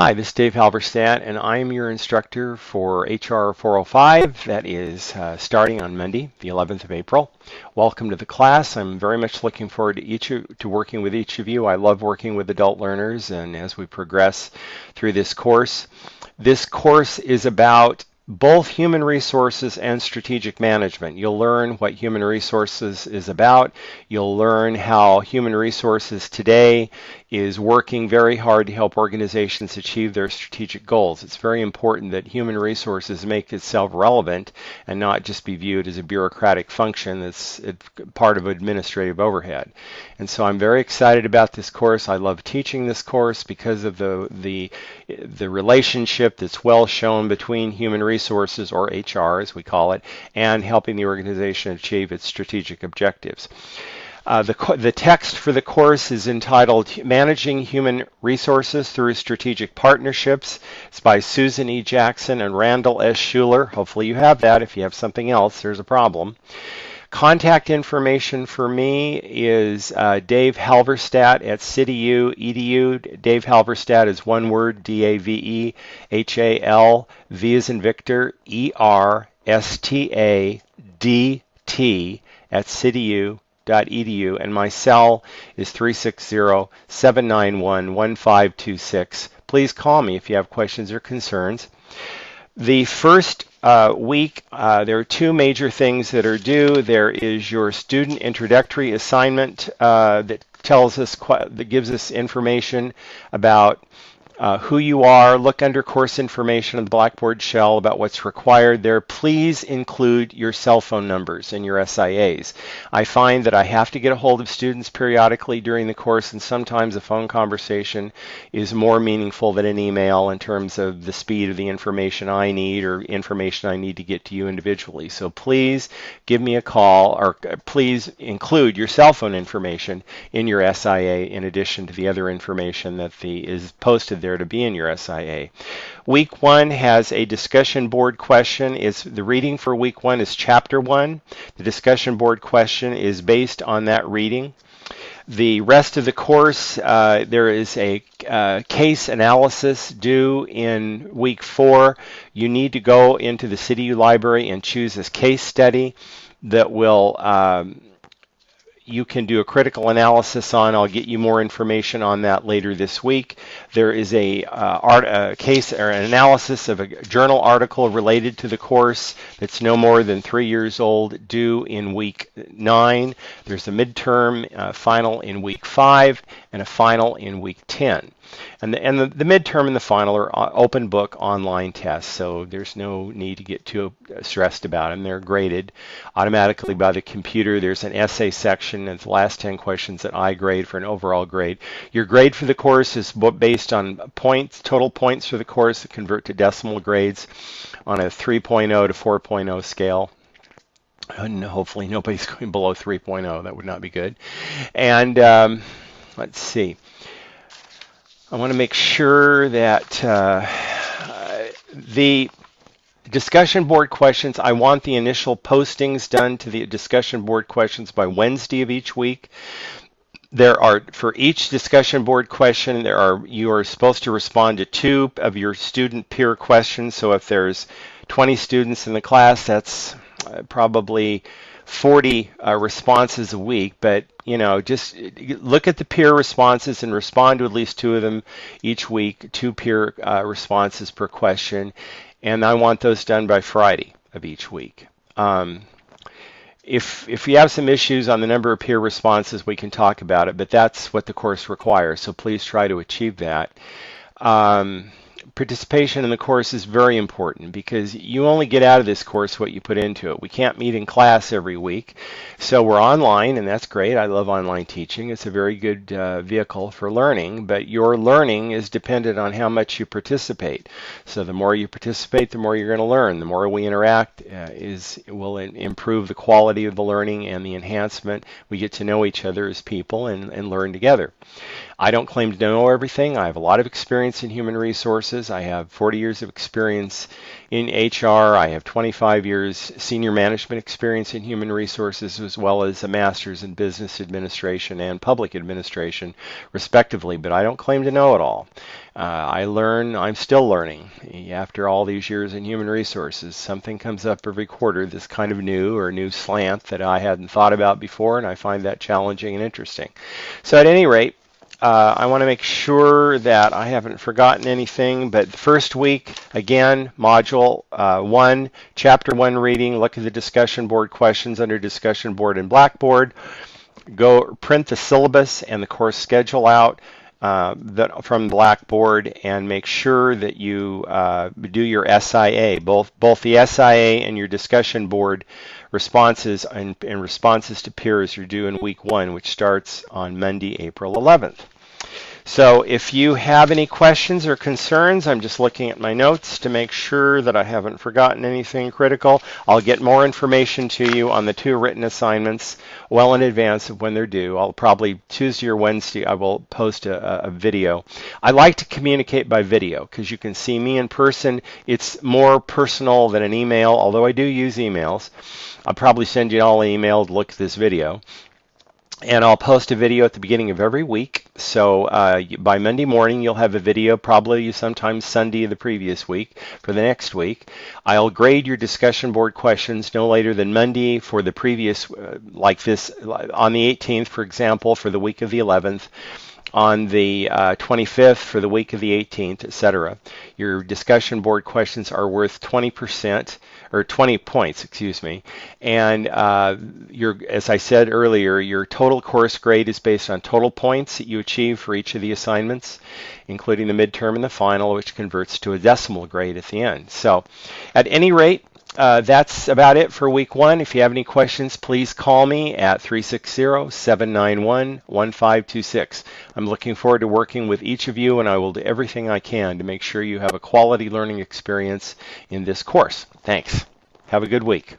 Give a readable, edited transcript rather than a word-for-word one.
Hi, this is Dave Halverstadt, and I am your instructor for HR 405. That is starting on Monday, the 11th of April. Welcome to the class. I'm very much looking forward to working with each of you. I love working with adult learners, and as we progress through this course is about both human resources and strategic management. You'll learn what human resources is about. You'll learn how human resources today is working very hard to help organizations achieve their strategic goals. It's very important that human resources make itself relevant and not just be viewed as a bureaucratic function that's part of administrative overhead. And so I'm very excited about this course. I love teaching this course because of the relationship that's well shown between human resources, or HR as we call it, and helping the organization achieve its strategic objectives. The text for the course is entitled Managing Human Resources Through Strategic Partnerships. It's by Susan E. Jackson and Randall S. Schuler. Hopefully you have that. If you have something else, there's a problem. Contact information for me is Dave Halverstadt at CityU edu. Dave Halverstadt is one word, D-A-V-E-H-A-L, V as in Victor, E-R-S-T-A-D-T at CityU.edu, and my cell is 360-791-1526. Please call me if you have questions or concerns. The first week, there are two major things that are due. There is your student introductory assignment that gives us information about who you are. Look under course information on the Blackboard shell about what's required there. Please include your cell phone numbers in your SIAs. I find that I have to get a hold of students periodically during the course, and sometimes a phone conversation is more meaningful than an email in terms of the speed of the information I need or information I need to get to you individually. So please give me a call, or please include your cell phone information in your SIA in addition to the other information that is posted there to be in your SIA. Week 1 has a discussion board question. The reading for week 1 is chapter 1. The discussion board question is based on that reading. The rest of the course, there is a case analysis due in week 4. You need to go into the CityU library and choose a case study that will you can do a critical analysis on. I'll get you more information on that later this week. There is a case or an analysis of a journal article related to the course that's no more than 3 years old, due in week 9. There's a midterm final in week 5 and a final in week 10. And the midterm and the final are open book online tests, so there's no need to get too stressed about them. They're graded automatically by the computer. There's an essay section, and the last 10 questions that I grade for an overall grade. Your grade for the course is based on points, total points for the course that convert to decimal grades on a 3.0 to 4.0 scale. And hopefully nobody's going below 3.0. That would not be good. And let's see. I want to make sure that the discussion board questions, I want the initial postings done to the discussion board questions by Wednesday of each week. There are, for each discussion board question, you are supposed to respond to 2 of your student peer questions. So if there's 20 students in the class, that's probably 40 responses a week, but just look at the peer responses and respond to at least 2 of them each week, 2 peer responses per question, and I want those done by Friday of each week. If you have some issues on the number of peer responses, we can talk about it, but that's what the course requires, so please try to achieve that. Participation in the course is very important because you only get out of this course what you put into it. We can't meet in class every week, so we're online, and that's great. I love online teaching. It's a very good vehicle for learning, but your learning is dependent on how much you participate. So the more you participate, the more you're going to learn. The more we interact will improve the quality of the learning and the enhancement. We get to know each other as people and learn together. I don't claim to know everything. I have a lot of experience in human resources. I have 40 years of experience in HR. I have 25 years senior management experience in human resources, as well as a master's in business administration and public administration, respectively. But I don't claim to know it all. I learn, I'm still learning. After all these years in human resources, something comes up every quarter that's kind of new or new slant that I hadn't thought about before, and I find that challenging and interesting. So at any rate, I want to make sure that I haven't forgotten anything, but the first week, again, Module 1, Chapter 1 reading, look at the discussion board questions under discussion board in Blackboard. Go print the syllabus and the course schedule out from Blackboard, and make sure that you do your SIA, both the SIA and your discussion board responses and responses to peers are due in week 1, which starts on Monday, April 11th. So if you have any questions or concerns, I'm just looking at my notes to make sure that I haven't forgotten anything critical. I'll get more information to you on the 2 written assignments well in advance of when they're due. I'll probably Tuesday or Wednesday I will post a video. I like to communicate by video because you can see me in person. It's more personal than an email, although I do use emails. I'll probably send you all an email to look at this video. And I'll post a video at the beginning of every week. So by Monday morning, you'll have a video, probably sometime Sunday of the previous week for the next week. I'll grade your discussion board questions no later than Monday for the previous, like this, on the 18th, for example, for the week of the 11th. On the 25th for the week of the 18th, etc. Your discussion board questions are worth 20%, or 20 points, excuse me. And as I said earlier, your total course grade is based on total points that you achieve for each of the assignments, including the midterm and the final, which converts to a decimal grade at the end. So at any rate, that's about it for week 1. If you have any questions, please call me at 360-791-1526. I'm looking forward to working with each of you, and I will do everything I can to make sure you have a quality learning experience in this course. Thanks. Have a good week.